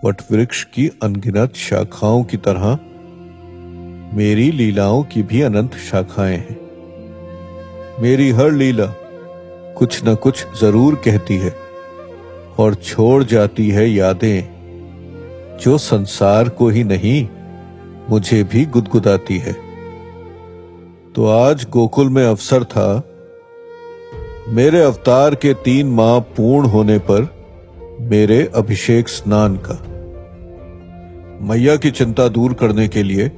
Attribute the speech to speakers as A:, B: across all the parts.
A: वटवृक्ष की अनगिनत शाखाओं की तरह मेरी लीलाओं की भी अनंत शाखाएं हैं। मेरी हर लीला कुछ न कुछ जरूर कहती है और छोड़ जाती है यादें जो संसार को ही नहीं मुझे भी गुदगुदाती है। तो आज गोकुल में अवसर था मेरे अवतार के 3 माह पूर्ण होने पर मेरे अभिषेक स्नान का। मैया की चिंता दूर करने के लिए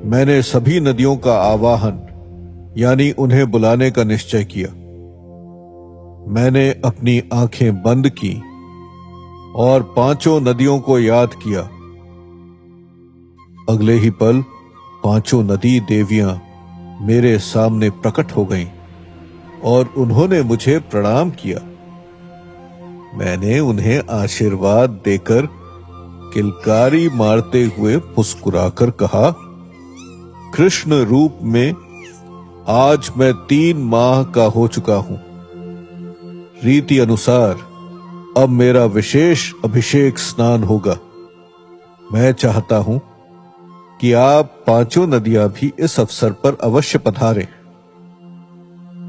A: मैंने सभी नदियों का आवाहन यानी उन्हें बुलाने का निश्चय किया। मैंने अपनी आंखें बंद की और 5 नदियों को याद किया। अगले ही पल 5 नदी देवियां मेरे सामने प्रकट हो गईं और उन्होंने मुझे प्रणाम किया। मैंने उन्हें आशीर्वाद देकर किलकारी मारते हुए मुस्कुराकर कहा, कृष्ण रूप में आज मैं 3 माह का हो चुका हूं। रीति अनुसार अब मेरा विशेष अभिषेक स्नान होगा। मैं चाहता हूं कि आप 5 नदियां भी इस अवसर पर अवश्य पधारें।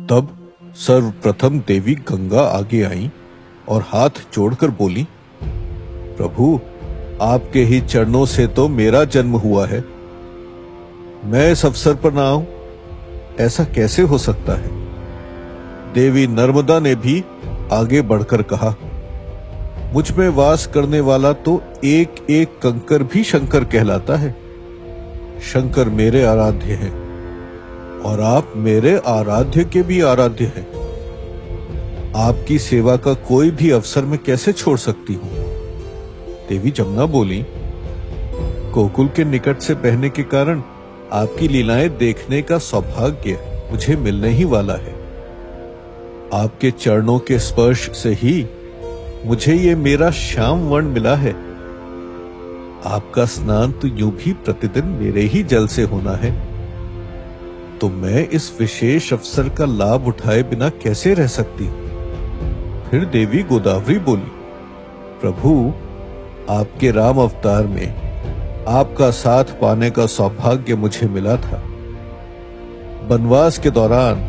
A: तब सर्वप्रथम देवी गंगा आगे आईं और हाथ जोड़कर बोली, प्रभु आपके ही चरणों से तो मेरा जन्म हुआ है। मैं इस अवसर पर ना आऊं, ऐसा कैसे हो सकता है? देवी नर्मदा ने भी आगे बढ़कर कहा, मुझ में वास करने वाला तो एक एक कंकर भी शंकर कहलाता है। शंकर मेरे आराध्य हैं और आप मेरे आराध्य के भी आराध्य हैं। आपकी सेवा का कोई भी अवसर मैं कैसे छोड़ सकती हूं? देवी जमुना बोली, गोकुल के निकट से बहने के कारण आपकी लीलाएं देखने का सौभाग्य मुझे मिलने ही वाला है। आपके चरणों के स्पर्श से ही मुझे ये मेरा श्याम वर्ण मिला है। आपका स्नान तो यूं भी प्रतिदिन मेरे ही जल से होना है, तो मैं इस विशेष अवसर का लाभ उठाए बिना कैसे रह सकती हूं? फिर देवी गोदावरी बोली, प्रभु आपके राम अवतार में आपका साथ पाने का सौभाग्य मुझे मिला था। वनवास के दौरान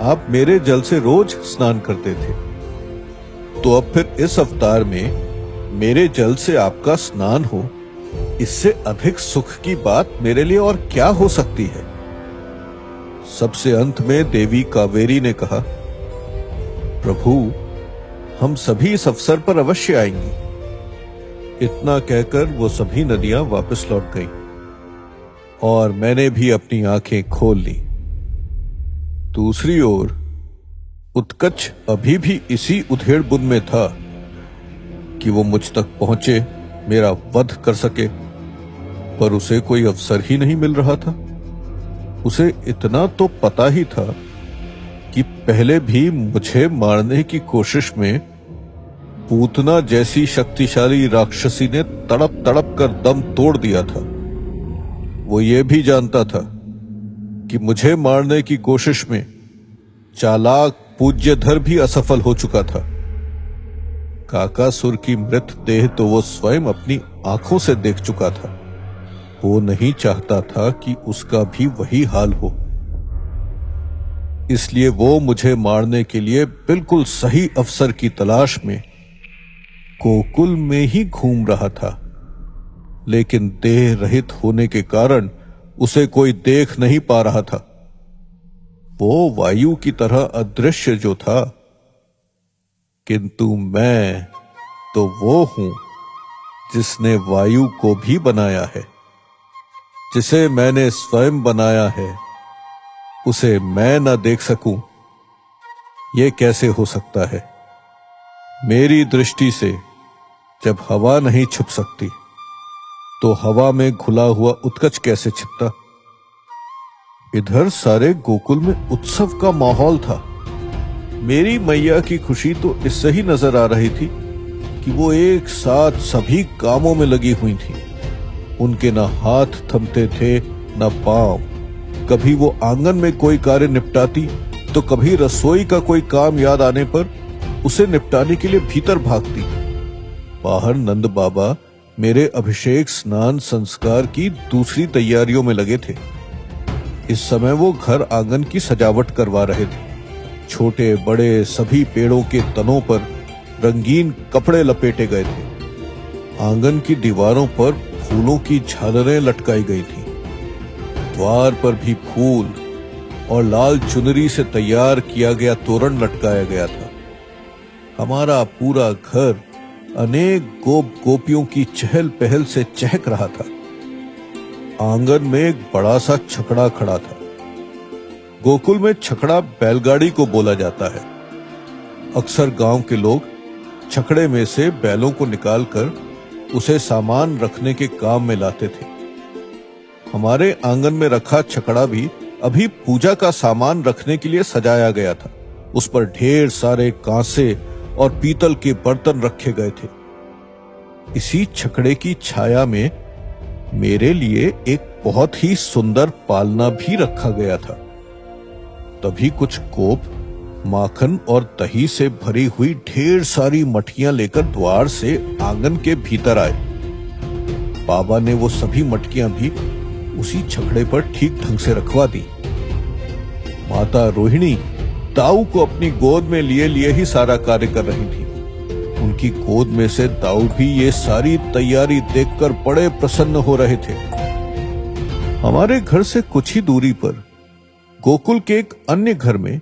A: आप मेरे जल से रोज स्नान करते थे, तो अब फिर इस अवतार में मेरे जल से आपका स्नान हो, इससे अधिक सुख की बात मेरे लिए और क्या हो सकती है? सबसे अंत में देवी कावेरी ने कहा, प्रभु हम सभी इस अवसर पर अवश्य आएंगे। इतना कहकर वो सभी नदियां वापस लौट गईं और मैंने भी अपनी आंखें खोल ली। दूसरी ओर उत्कच अभी भी इसी उधेड़-बुन में था कि वो मुझ तक पहुंचे, मेरा वध कर सके, पर उसे कोई अवसर ही नहीं मिल रहा था। उसे इतना तो पता ही था कि पहले भी मुझे मारने की कोशिश में पूतना जैसी शक्तिशाली राक्षसी ने तड़प तड़प कर दम तोड़ दिया था। वो ये भी जानता था कि मुझे मारने की कोशिश में चालाक पूज्यधर भी असफल हो चुका था। काकासुर की मृत देह तो वो स्वयं अपनी आंखों से देख चुका था। वो नहीं चाहता था कि उसका भी वही हाल हो, इसलिए वो मुझे मारने के लिए बिल्कुल सही अवसर की तलाश में गोकुल में ही घूम रहा था। लेकिन देह रहित होने के कारण उसे कोई देख नहीं पा रहा था। वो वायु की तरह अदृश्य जो था, किंतु मैं तो वो हूं जिसने वायु को भी बनाया है। जिसे मैंने स्वयं बनाया है उसे मैं न देख सकूं, यह कैसे हो सकता है? मेरी दृष्टि से जब हवा नहीं छुप सकती, तो हवा में घुला हुआ उत्कच कैसे छिपता? इधर सारे गोकुल में उत्सव का माहौल था। मेरी मैया की खुशी तो इससे ही नजर आ रही थी कि वो एक साथ सभी कामों में लगी हुई थी। उनके न हाथ थमते थे न पांव। कभी वो आंगन में कोई कार्य निपटाती तो कभी रसोई का कोई काम याद आने पर उसे निपटाने के लिए भीतर भागती। बाहर नंद बाबा मेरे अभिषेक स्नान संस्कार की दूसरी तैयारियों में लगे थे। इस समय वो घर आंगन की सजावट करवा रहे थे। छोटे बड़े सभी पेड़ों के तनों पर रंगीन कपड़े लपेटे गए थे। आंगन की दीवारों पर फूलों की झालरें लटकाई गई थीं। द्वार पर भी फूल और लाल चुनरी से तैयार किया गया तोरण लटकाया गया था। हमारा पूरा घर अनेक गोप गोपियों की चहल पहल से चहक रहा था। आंगन में एक बड़ा सा छकड़ा खड़ा था। गोकुल में छकड़ा बैलगाड़ी को बोला जाता है। अक्सर गांव के लोग छकड़े में से बैलों को निकालकर उसे सामान रखने के काम में लाते थे। हमारे आंगन में रखा छकड़ा भी अभी पूजा का सामान रखने के लिए सजाया गया था। उस पर ढेर सारे कांसे और पीतल के बर्तन रखे गए थे। इसी छकड़े की छाया में मेरे लिए एक बहुत ही सुंदर पालना भी रखा गया था। तभी कुछ गोप माखन और दही से भरी हुई ढेर सारी मटकियां लेकर द्वार से आंगन के भीतर आए। बाबा ने वो सभी मटकियां भी उसी छकड़े पर ठीक ढंग से रखवा दी। माता रोहिणी दाऊ को अपनी गोद में लिए लिए ही सारा कार्य कर रही थी। उनकी गोद में से दाऊ भी ये सारी तैयारी देखकर बड़े प्रसन्न हो रहे थे। हमारे घर से कुछ ही दूरी पर गोकुल के एक अन्य घर में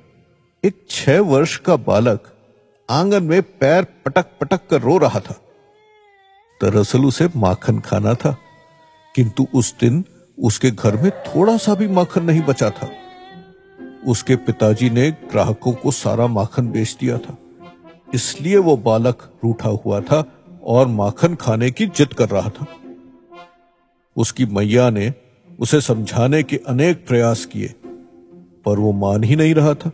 A: एक 6 वर्ष का बालक आंगन में पैर पटक पटक कर रो रहा था। दरअसल उसे माखन खाना था, किंतु उस दिन उसके घर में थोड़ा सा भी माखन नहीं बचा था। उसके पिताजी ने ग्राहकों को सारा माखन बेच दिया था, इसलिए वो बालक रूठा हुआ था और माखन खाने की जिद कर रहा था। उसकी मैया ने उसे समझाने के अनेक प्रयास किए, पर वो मान ही नहीं रहा था।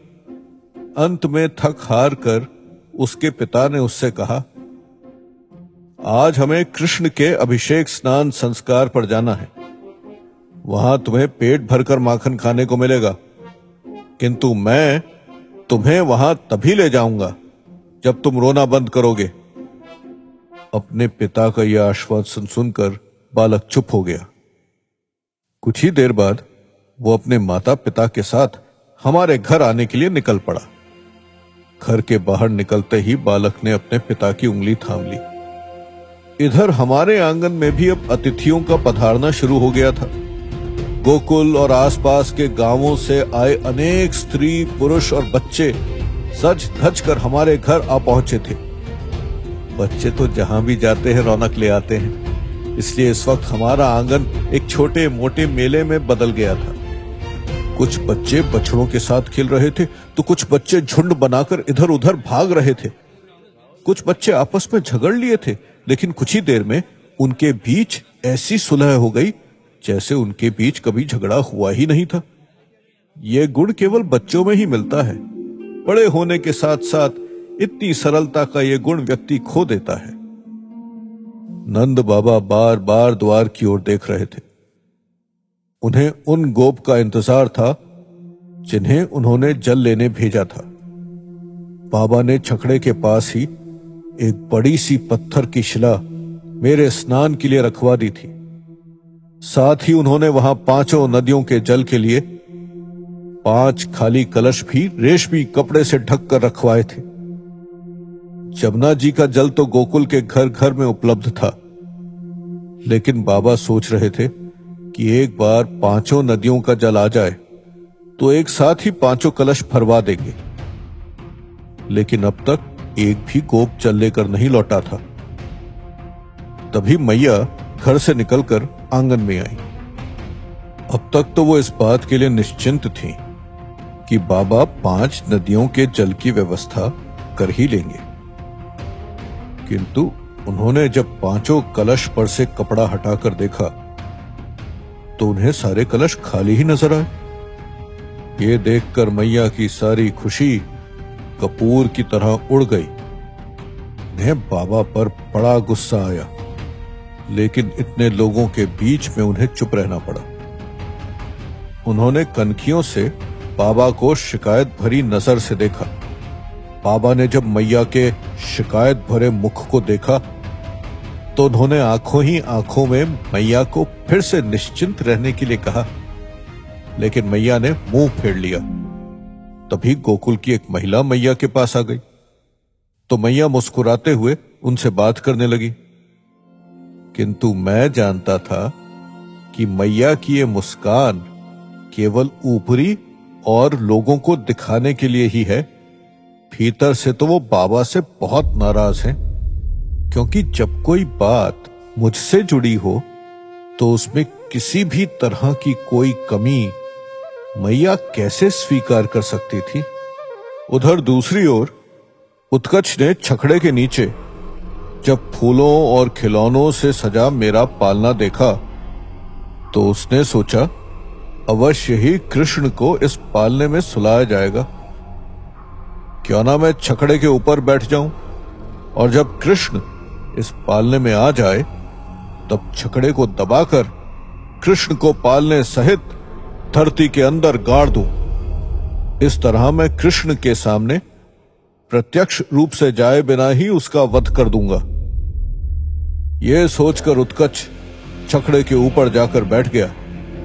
A: अंत में थक हार कर उसके पिता ने उससे कहा, आज हमें कृष्ण के अभिषेक स्नान संस्कार पर जाना है। वहां तुम्हें पेट भरकर माखन खाने को मिलेगा, किंतु मैं तुम्हें वहां तभी ले जाऊंगा जब तुम रोना बंद करोगे। अपने पिता का यह आश्वासन सुनकर बालक चुप हो गया। कुछ ही देर बाद वो अपने माता पिता के साथ हमारे घर आने के लिए निकल पड़ा। घर के बाहर निकलते ही बालक ने अपने पिता की उंगली थाम ली। इधर हमारे आंगन में भी अब अतिथियों का पधारना शुरू हो गया था। गोकुल और आसपास के गांवों से आए अनेक स्त्री पुरुष और बच्चे सज धज कर हमारे घर आ पहुंचे थे। बच्चे तो जहां भी जाते हैं रौनक ले आते हैं, इसलिए इस वक्त हमारा आंगन एक छोटे मोटे मेले में बदल गया था। कुछ बच्चे बछड़ों के साथ खेल रहे थे, तो कुछ बच्चे झुंड बनाकर इधर उधर भाग रहे थे। कुछ बच्चे आपस में झगड़ लिए थे, लेकिन कुछ ही देर में उनके बीच ऐसी सुलह हो गई जैसे उनके बीच कभी झगड़ा हुआ ही नहीं था। यह गुण केवल बच्चों में ही मिलता है। बड़े होने के साथ साथ इतनी सरलता का यह गुण व्यक्ति खो देता है। नंद बाबा बार बार द्वार की ओर देख रहे थे। उन्हें उन गोप का इंतजार था जिन्हें उन्होंने जल लेने भेजा था। बाबा ने छकड़े के पास ही एक बड़ी सी पत्थर की शिला मेरे स्नान के लिए रखवा दी थी। साथ ही उन्होंने वहां 5 नदियों के जल के लिए 5 खाली कलश भी रेशमी कपड़े से ढक कर रखवाए थे। जमुना जी का जल तो गोकुल के घर घर में उपलब्ध था, लेकिन बाबा सोच रहे थे कि एक बार 5 नदियों का जल आ जाए तो एक साथ ही 5 कलश भरवा देंगे। लेकिन अब तक एक भी गोप जल लेकर नहीं लौटा था। तभी मैया घर से निकलकर आंगन में आई। अब तक तो वो इस बात के लिए निश्चिंत थी कि बाबा 5 नदियों के जल की व्यवस्था कर ही लेंगे, किंतु उन्होंने जब 5 कलश पर से कपड़ा हटाकर देखा तो उन्हें सारे कलश खाली ही नजर आए। ये देखकर मैया की सारी खुशी कपूर की तरह उड़ गई। उन्हें बाबा पर बड़ा गुस्सा आया, लेकिन इतने लोगों के बीच में उन्हें चुप रहना पड़ा। उन्होंने कनखियों से बाबा को शिकायत भरी नजर से देखा। बाबा ने जब मैया के शिकायत भरे मुख को देखा तो उन्होंने आंखों ही आंखों में मैया को फिर से निश्चिंत रहने के लिए कहा, लेकिन मैया ने मुंह फेर लिया। तभी गोकुल की एक महिला मैया के पास आ गई, तो मैया मुस्कुराते हुए उनसे बात करने लगी। किंतु मैं जानता था कि मैया की ये मुस्कान केवल ऊपरी और लोगों को दिखाने के लिए ही है। भीतर से तो वो बाबा से बहुत नाराज हैं, क्योंकि जब कोई बात मुझसे जुड़ी हो तो उसमें किसी भी तरह की कोई कमी मैया कैसे स्वीकार कर सकती थी। उधर दूसरी ओर उत्कच ने छकड़े के नीचे जब फूलों और खिलौनों से सजा मेरा पालना देखा तो उसने सोचा अवश्य ही कृष्ण को इस पालने में सुलाया जाएगा। क्यों ना मैं छकड़े के ऊपर बैठ जाऊं और जब कृष्ण इस पालने में आ जाए तब छकड़े को दबाकर कृष्ण को पालने सहित धरती के अंदर गाड़ दूं। इस तरह मैं कृष्ण के सामने प्रत्यक्ष रूप से जाए बिना ही उसका वध कर दूंगा। यह सोचकर उत्कच छकड़े के ऊपर जाकर बैठ गया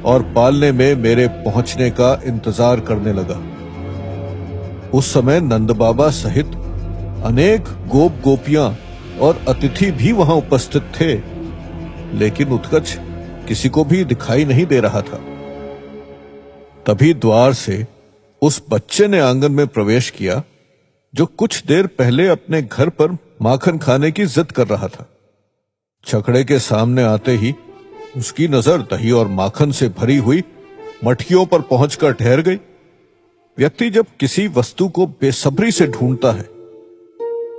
A: और पालने में मेरे पहुंचने का इंतजार करने लगा। उस समय नंद बाबा सहित अनेक गोप गोपियां और अतिथि भी वहां उपस्थित थे, लेकिन उत्कच किसी को भी दिखाई नहीं दे रहा था। तभी द्वार से उस बच्चे ने आंगन में प्रवेश किया जो कुछ देर पहले अपने घर पर माखन खाने की जिद कर रहा था। छकड़े के सामने आते ही उसकी नजर दही और माखन से भरी हुई मटकियों पर पहुंचकर ठहर गई। व्यक्ति जब किसी वस्तु को बेसब्री से ढूंढता है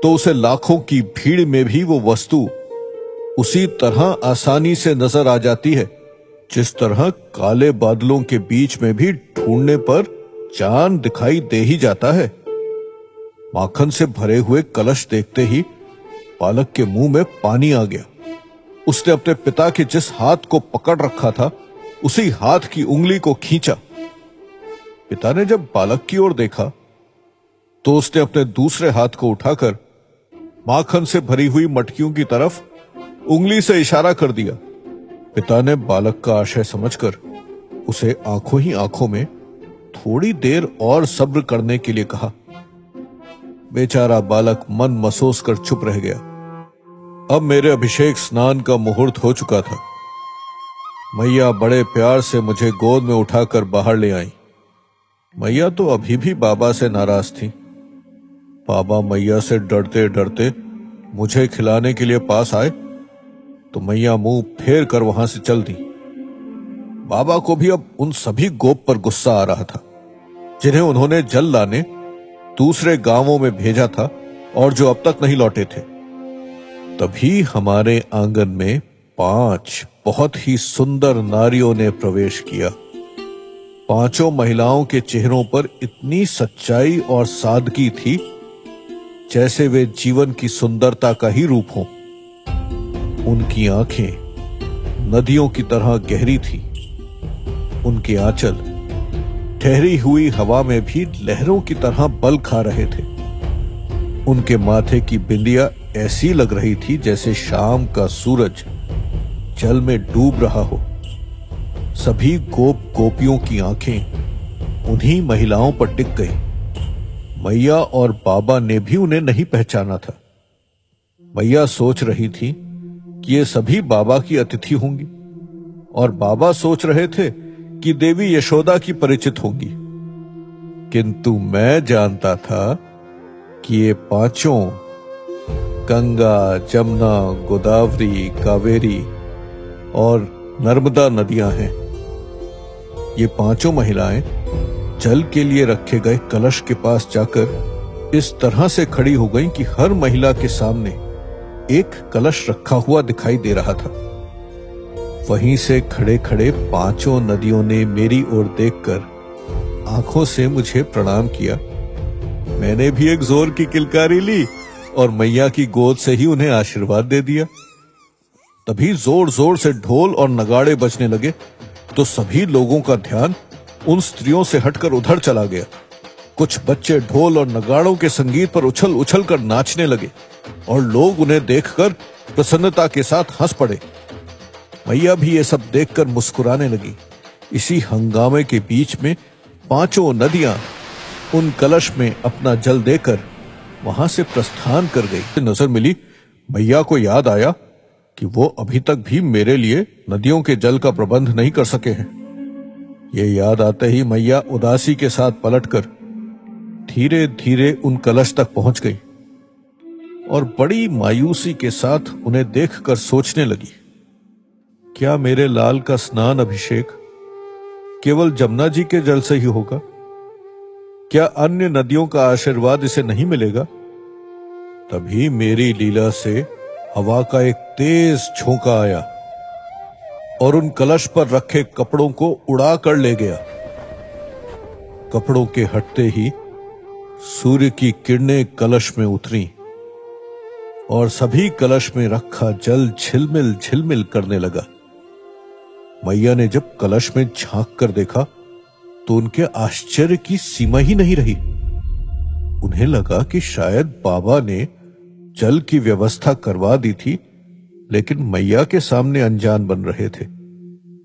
A: तो उसे लाखों की भीड़ में भी वो वस्तु उसी तरह आसानी से नजर आ जाती है जिस तरह काले बादलों के बीच में भी ढूंढने पर चांद दिखाई दे ही जाता है। माखन से भरे हुए कलश देखते ही बालक के मुंह में पानी आ गया। उसने अपने पिता के जिस हाथ को पकड़ रखा था उसी हाथ की उंगली को खींचा। पिता ने जब बालक की ओर देखा तो उसने अपने दूसरे हाथ को उठाकर माखन से भरी हुई मटकियों की तरफ उंगली से इशारा कर दिया। पिता ने बालक का आशय समझकर उसे आंखों ही आंखों में थोड़ी देर और सब्र करने के लिए कहा। बेचारा बालक मन मसोस कर चुप रह गया। अब मेरे अभिषेक स्नान का मुहूर्त हो चुका था। मैया बड़े प्यार से मुझे गोद में उठाकर बाहर ले आई। मैया तो अभी भी बाबा से नाराज थी। बाबा मैया से डरते डरते मुझे खिलाने के लिए पास आए तो मैया मुंह फेर कर वहां से चल दी। बाबा को भी अब उन सभी गोप पर गुस्सा आ रहा था जिन्हें उन्होंने जल लाने दूसरे गांवों में भेजा था और जो अब तक नहीं लौटे थे। तभी हमारे आंगन में 5 बहुत ही सुंदर नारियों ने प्रवेश किया। पांचों महिलाओं के चेहरों पर इतनी सच्चाई और सादगी थी जैसे वे जीवन की सुंदरता का ही रूप हो। उनकी आंखें नदियों की तरह गहरी थी। उनके आंचल ठहरी हुई हवा में भी लहरों की तरह बल खा रहे थे। उनके माथे की बिंदिया ऐसी लग रही थी जैसे शाम का सूरज जल में डूब रहा हो। सभी गोप गोपियों की आंखें उन्हीं महिलाओं पर टिक गई। मैया और बाबा ने भी उन्हें नहीं पहचाना था। मैया सोच रही थी कि ये सभी बाबा की अतिथि होंगी और बाबा सोच रहे थे कि देवी यशोदा की परिचित होंगी। किंतु मैं जानता था कि ये पांचों गंगा, जमुना, गोदावरी, कावेरी और नर्मदा नदियां हैं। ये पांचों महिलाएं जल के लिए रखे गए कलश के पास जाकर इस तरह से खड़ी हो गईं कि हर महिला के सामने एक कलश रखा हुआ दिखाई दे रहा था। वहीं से खड़े खड़े पांचों नदियों ने मेरी ओर देखकर आंखों से मुझे प्रणाम किया। मैंने भी एक जोर की किलकारी ली और मैया की गोद से ही उन्हें आशीर्वाद दे दिया। तभी जोर जोर से ढोल और नगाड़े बजने लगे तो सभी लोगों का ध्यान उन स्त्रियों से हटकर उधर चला गया। कुछ बच्चे ढोल और नगाड़ों के संगीत पर उछल उछल कर नाचने लगे और लोग उन्हें देखकर प्रसन्नता के साथ हंस पड़े। मैया भी ये सब देखकर मुस्कुराने लगी। इसी हंगामे के बीच में पांचों नदियां उन कलश में अपना जल देकर वहां से प्रस्थान कर गई। नजर मिली, मैया को याद आया कि वो अभी तक भी मेरे लिए नदियों के जल का प्रबंध नहीं कर सके हैं। ये याद आते ही मैया उदासी के साथ पलटकर धीरे धीरे उन कलश तक पहुंच गई और बड़ी मायूसी के साथ उन्हें देखकर सोचने लगी, क्या मेरे लाल का स्नान अभिषेक केवल जमुना जी के जल से ही होगा? क्या अन्य नदियों का आशीर्वाद इसे नहीं मिलेगा? तभी मेरी लीला से हवा का एक तेज झोंका आया और उन कलश पर रखे कपड़ों को उड़ा कर ले गया। कपड़ों के हटते ही सूर्य की किरणें कलश में उतरी और सभी कलश में रखा जल झिलमिल झिलमिल करने लगा। मैया ने जब कलश में झांक कर देखा तो उनके आश्चर्य की सीमा ही नहीं रही। उन्हें लगा कि शायद बाबा ने जल की व्यवस्था करवा दी थी, लेकिन मैया के सामने अनजान बन रहे थे।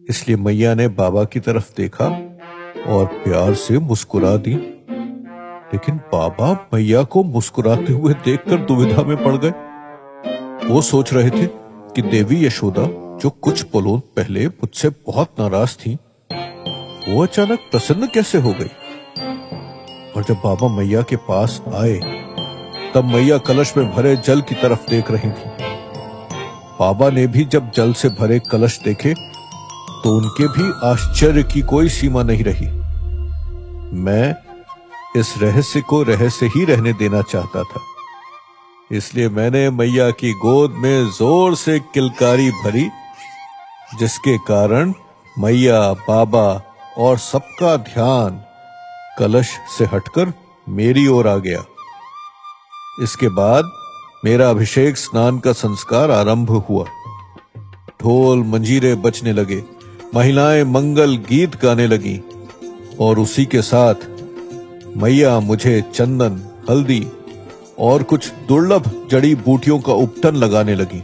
A: इसलिए मैया ने बाबा की तरफ देखा और प्यार से मुस्कुरा दी। लेकिन बाबा मैया को मुस्कुराते हुए देखकर दुविधा में पड़ गए। वो सोच रहे थे कि देवी यशोदा, जो कुछ पलों पहले मुझसे बहुत नाराज थी, वो अचानक प्रसन्न कैसे हो गई। और जब बाबा मैया के पास आए तब मैया कलश में भरे जल की तरफ देख रही थी। बाबा ने भी जब जल से भरे कलश देखे तो उनके भी आश्चर्य की कोई सीमा नहीं रही। मैं इस रहस्य को रहस्य ही रहने देना चाहता था, इसलिए मैंने मैया की गोद में जोर से किलकारी भरी, जिसके कारण मैया, बाबा और सबका ध्यान कलश से हटकर मेरी ओर आ गया। इसके बाद मेरा अभिषेक स्नान का संस्कार आरंभ हुआ। ढोल मंजीरे बजने लगे, महिलाएं मंगल गीत गाने लगी और उसी के साथ मैया मुझे चंदन, हल्दी और कुछ दुर्लभ जड़ी बूटियों का उपटन लगाने लगी।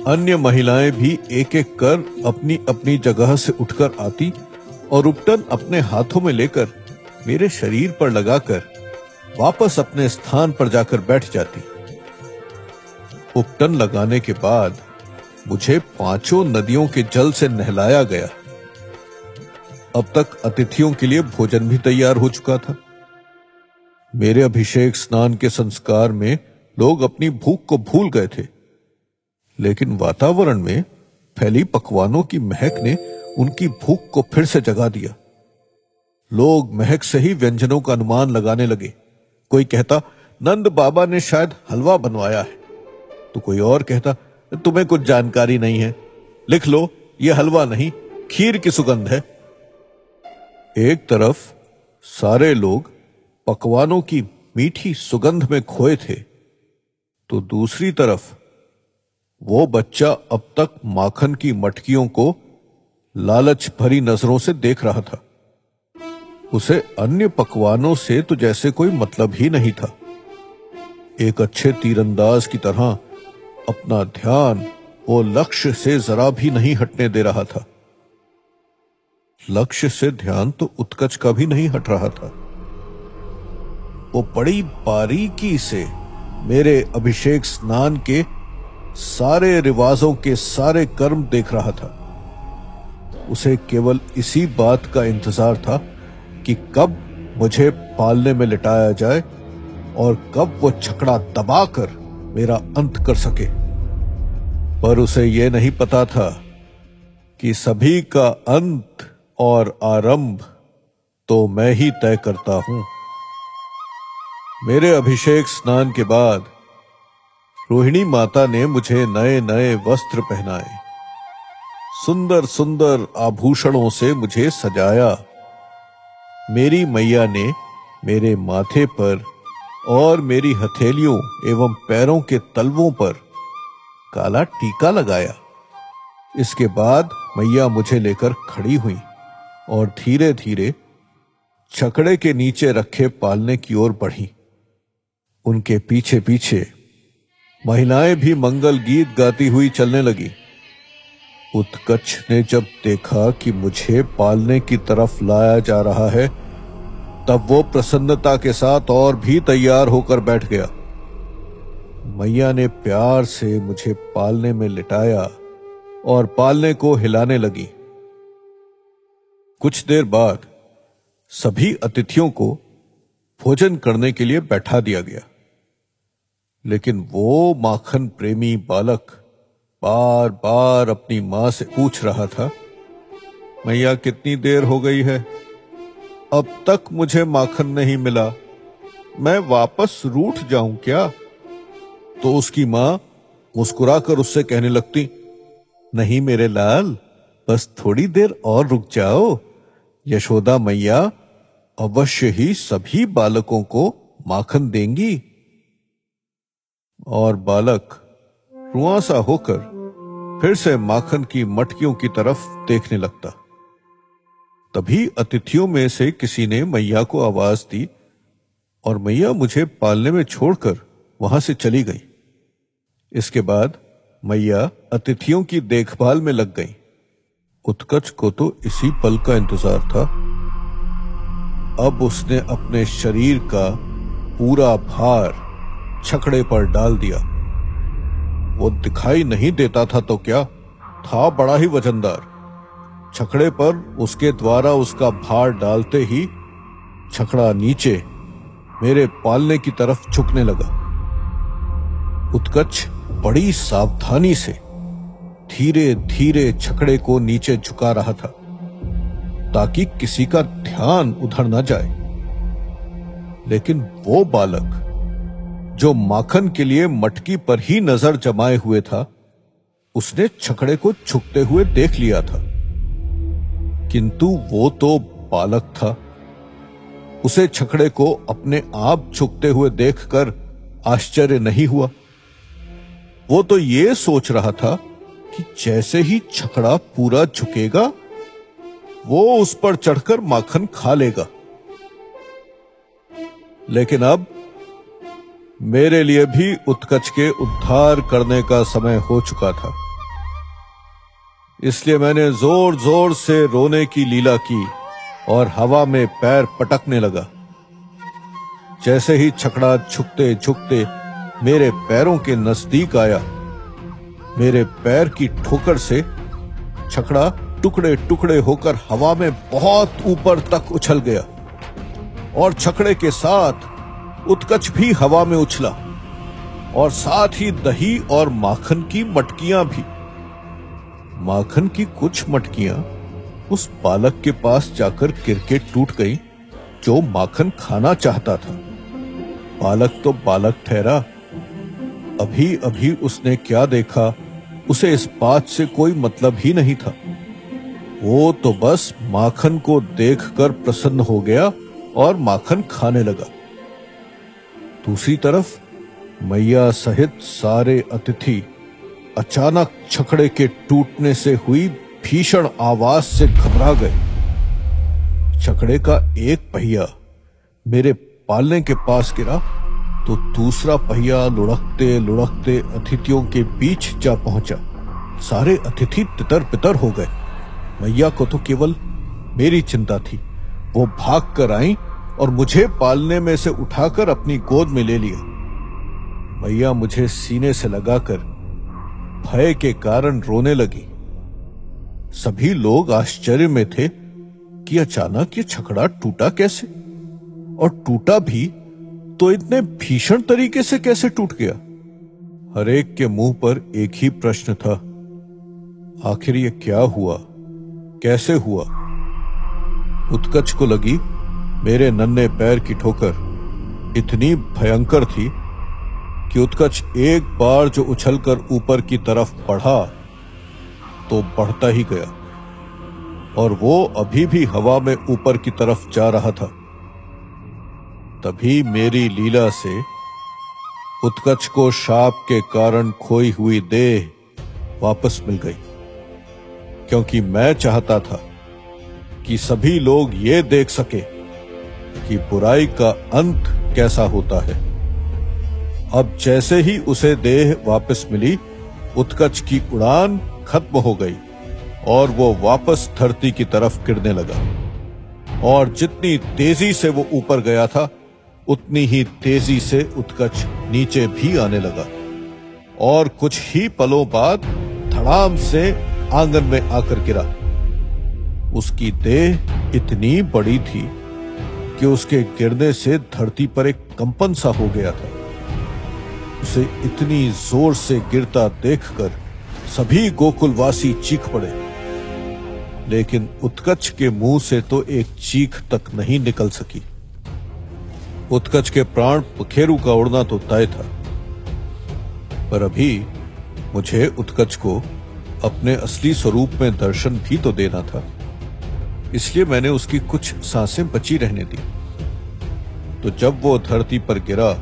A: अन्य महिलाएं भी एक एक कर अपनी अपनी जगह से उठकर आती और उपटन अपने हाथों में लेकर मेरे शरीर पर लगाकर वापस अपने स्थान पर जाकर बैठ जाती। उपटन लगाने के बाद मुझे पांचों नदियों के जल से नहलाया गया। अब तक अतिथियों के लिए भोजन भी तैयार हो चुका था। मेरे अभिषेक स्नान के संस्कार में लोग अपनी भूख को भूल गए थे, लेकिन वातावरण में फैली पकवानों की महक ने उनकी भूख को फिर से जगा दिया। लोग महक से ही व्यंजनों का अनुमान लगाने लगे। कोई कहता, नंद बाबा ने शायद हलवा बनवाया है, तो कोई और कहता, तुम्हें कुछ जानकारी नहीं है, लिख लो, यह हलवा नहीं, खीर की सुगंध है। एक तरफ सारे लोग पकवानों की मीठी सुगंध में खोए थे, तो दूसरी तरफ वो बच्चा अब तक माखन की मटकियों को लालच भरी नजरों से देख रहा था। उसे अन्य पकवानों से तो जैसे कोई मतलब ही नहीं था। एक अच्छे तीरंदाज की तरह अपना ध्यान वो लक्ष्य से जरा भी नहीं हटने दे रहा था। लक्ष्य से ध्यान तो उत्कच का भी नहीं हट रहा था। वो बड़ी बारीकी से मेरे अभिषेक स्नान के सारे रिवाजों के सारे कर्म देख रहा था। उसे केवल इसी बात का इंतजार था कि कब मुझे पालने में लिटाया जाए और कब वो छकड़ा दबाकर मेरा अंत कर सके। पर उसे यह नहीं पता था कि सभी का अंत और आरंभ तो मैं ही तय करता हूं। मेरे अभिषेक स्नान के बाद रोहिणी माता ने मुझे नए नए वस्त्र पहनाए, सुंदर सुंदर आभूषणों से मुझे सजाया। मेरी मैया ने मेरे माथे पर और मेरी हथेलियों एवं पैरों के तलवों पर काला टीका लगाया। इसके बाद मैया मुझे लेकर खड़ी हुई और धीरे धीरे छकड़े के नीचे रखे पालने की ओर बढ़ी। उनके पीछे पीछे महिलाएं भी मंगल गीत गाती हुई चलने लगी। उत्कच ने जब देखा कि मुझे पालने की तरफ लाया जा रहा है, तब वो प्रसन्नता के साथ और भी तैयार होकर बैठ गया। मैया ने प्यार से मुझे पालने में लिटाया और पालने को हिलाने लगी। कुछ देर बाद सभी अतिथियों को भोजन करने के लिए बैठा दिया गया, लेकिन वो माखन प्रेमी बालक बार बार अपनी मां से पूछ रहा था, मैया कितनी देर हो गई है, अब तक मुझे माखन नहीं मिला, मैं वापस रूठ जाऊं क्या? तो उसकी मां मुस्कुराकर उससे कहने लगती, नहीं मेरे लाल, बस थोड़ी देर और रुक जाओ, यशोदा मैया अवश्य ही सभी बालकों को माखन देंगी। और बालक रुआंसा होकर फिर से माखन की मटकियों की तरफ देखने लगता। तभी अतिथियों में से किसी ने मैया को आवाज दी और मैया मुझे पालने में छोड़कर वहां से चली गई। इसके बाद मैया अतिथियों की देखभाल में लग गई। उत्कच को तो इसी पल का इंतजार था। अब उसने अपने शरीर का पूरा भार छकड़े पर डाल दिया। वो दिखाई नहीं देता था तो क्या, था बड़ा ही वजनदार। छकड़े पर उसके द्वारा उसका भार डालते ही छकड़ा नीचे मेरे पालने की तरफ झुकने लगा। उत्कच बड़ी सावधानी से धीरे धीरे छकड़े को नीचे झुका रहा था ताकि किसी का ध्यान उधर न जाए। लेकिन वो बालक जो माखन के लिए मटकी पर ही नजर जमाए हुए था, उसने छकड़े को झुकते हुए देख लिया था, किंतु वो तो बालक था। उसे छकड़े को अपने आप झुकते हुए देखकर आश्चर्य नहीं हुआ। वो तो ये सोच रहा था कि जैसे ही छकड़ा पूरा झुकेगा, वो उस पर चढ़कर माखन खा लेगा। लेकिन अब मेरे लिए भी उत्कच के उद्धार करने का समय हो चुका था। इसलिए मैंने जोर जोर से रोने की लीला की और हवा में पैर पटकने लगा। जैसे ही छकड़ा झुकते झुकते मेरे पैरों के नजदीक आया, मेरे पैर की ठोकर से छकड़ा टुकड़े टुकड़े होकर हवा में बहुत ऊपर तक उछल गया और छकड़े के साथ उत्कच भी हवा में उछला और साथ ही दही और माखन की मटकियां भी। माखन की कुछ मटकियां उस बालक के पास जाकर गिरके टूट गई जो माखन खाना चाहता था। बालक तो बालक ठहरा। अभी अभी उसने क्या देखा, उसे इस बात से कोई मतलब ही नहीं था। वो तो बस माखन को देखकर प्रसन्न हो गया और माखन खाने लगा। दूसरी तरफ मैया सहित सारे अतिथि अचानक छकड़े के टूटने से हुई भीषण आवाज से घबरा गए। छकड़े का एक पहिया मेरे पालने के पास गिरा तो दूसरा पहिया लुढ़कते लुढ़कते अतिथियों के बीच जा पहुंचा। सारे अतिथि तितर बितर हो गए। मैया को तो केवल मेरी चिंता थी। वो भाग कर आई और मुझे पालने में से उठाकर अपनी गोद में ले लिया। मैया मुझे सीने से लगाकर भय के कारण रोने लगी। सभी लोग आश्चर्य में थे कि अचानक ये छकड़ा टूटा कैसे, और टूटा भी तो इतने भीषण तरीके से कैसे टूट गया। हरेक के मुंह पर एक ही प्रश्न था, आखिर ये क्या हुआ, कैसे हुआ। उत्कच को लगी मेरे नन्हे पैर की ठोकर इतनी भयंकर थी कि उत्कच एक बार जो उछलकर ऊपर की तरफ बढ़ा तो बढ़ता ही गया और वो अभी भी हवा में ऊपर की तरफ जा रहा था। तभी मेरी लीला से उत्कच को शाप के कारण खोई हुई देह वापस मिल गई, क्योंकि मैं चाहता था कि सभी लोग ये देख सके कि बुराई का अंत कैसा होता है। अब जैसे ही उसे देह वापस मिली, उत्कच की उड़ान खत्म हो गई और वो वापस धरती की तरफ गिरने लगा। और जितनी तेजी से वो ऊपर गया था, उतनी ही तेजी से उत्कच नीचे भी आने लगा और कुछ ही पलों बाद धड़ाम से आंगन में आकर गिरा। उसकी देह इतनी बड़ी थी कि उसके गिरने से धरती पर एक कंपन सा हो गया था। उसे इतनी जोर से गिरता देखकर सभी गोकुलवासी चीख पड़े, लेकिन उत्कच के मुंह से तो एक चीख तक नहीं निकल सकी। उत्कच के प्राण पखेरु का उड़ना तो तय था, पर अभी मुझे उत्कच को अपने असली स्वरूप में दर्शन भी तो देना था। इसलिए मैंने उसकी कुछ सांसें बची रहने दी। तो जब वो धरती पर गिरा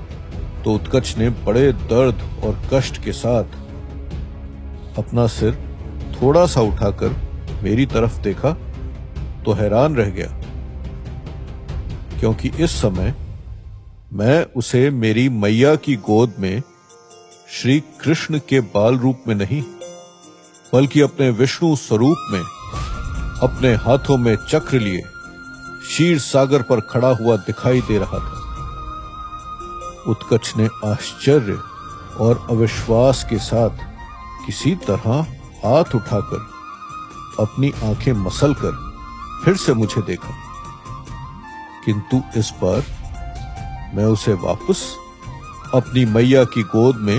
A: तो उत्कच ने बड़े दर्द और कष्ट के साथ अपना सिर थोड़ा सा उठाकर मेरी तरफ देखा तो हैरान रह गया, क्योंकि इस समय मैं उसे मेरी मैया की गोद में श्री कृष्ण के बाल रूप में नहीं, बल्कि अपने विष्णु स्वरूप में अपने हाथों में चक्र लिए क्षीर सागर पर खड़ा हुआ दिखाई दे रहा था। उत्कच ने आश्चर्य और अविश्वास के साथ किसी तरह हाथ उठाकर अपनी आंखें मसलकर फिर से मुझे देखा, किंतु इस बार मैं उसे वापस अपनी मैया की गोद में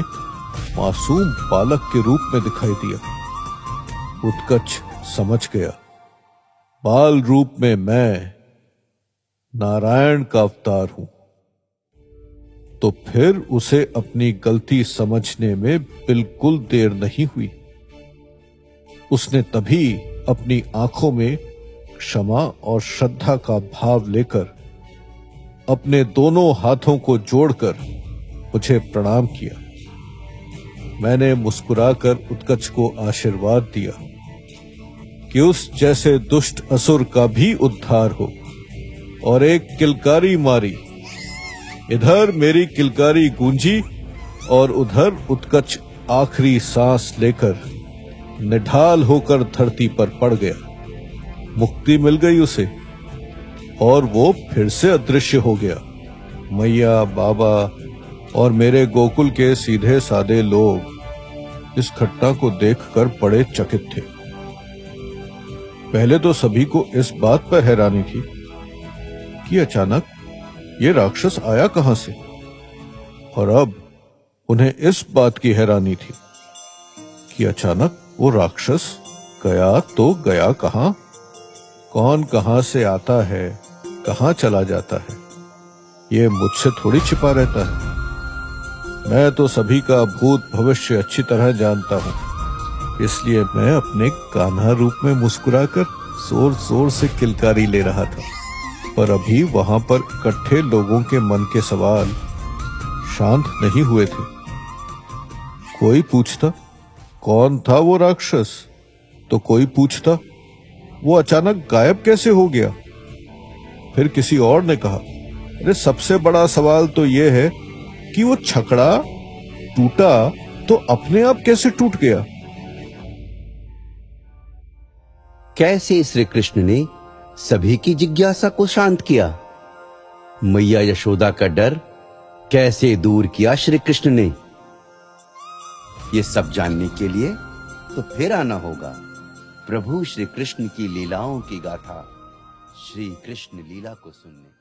A: मासूम बालक के रूप में दिखाई दिया। उत्कच समझ गया, बाल रूप में मैं नारायण का अवतार हूं। तो फिर उसे अपनी गलती समझने में बिल्कुल देर नहीं हुई। उसने तभी अपनी आंखों में क्षमा और श्रद्धा का भाव लेकर अपने दोनों हाथों को जोड़कर मुझे प्रणाम किया। मैंने मुस्कुराकर उत्कच को आशीर्वाद दिया कि उस जैसे दुष्ट असुर का भी उद्धार हो, और एक किलकारी मारी। इधर मेरी किलकारी गूंजी और उधर उत्कच आखिरी सांस लेकर निढाल होकर धरती पर पड़ गया। मुक्ति मिल गई उसे और वो फिर से अदृश्य हो गया। मैया, बाबा और मेरे गोकुल के सीधे सादे लोग इस घटना को देखकर बड़े चकित थे। पहले तो सभी को इस बात पर हैरानी थी कि अचानक ये राक्षस आया कहां से, और अब उन्हें इस बात की हैरानी थी कि अचानक वो राक्षस गया तो गया कहां, कौन कहां से आता है, कहां चला जाता है, ये मुझसे थोड़ी छिपा रहता है। मैं तो सभी का भूत भविष्य अच्छी तरह जानता हूं, इसलिए मैं अपने कान्हा रूप में मुस्कुराकर जोर जोर से किलकारी ले रहा था। पर अभी वहां पर इकट्ठे लोगों के मन के सवाल शांत नहीं हुए थे। कोई पूछता कौन था वो राक्षस, तो कोई पूछता वो अचानक गायब कैसे हो गया। फिर किसी और ने कहा, अरे सबसे बड़ा सवाल तो ये है कि वो छकड़ा टूटा तो अपने आप कैसे टूट गया।
B: कैसे श्री कृष्ण ने सभी की जिज्ञासा को शांत किया। मैया यशोदा का डर कैसे दूर किया श्री कृष्ण ने, ये सब जानने के लिए तो फिर आना होगा प्रभु श्री कृष्ण की लीलाओं की गाथा श्री कृष्ण लीला को सुनने।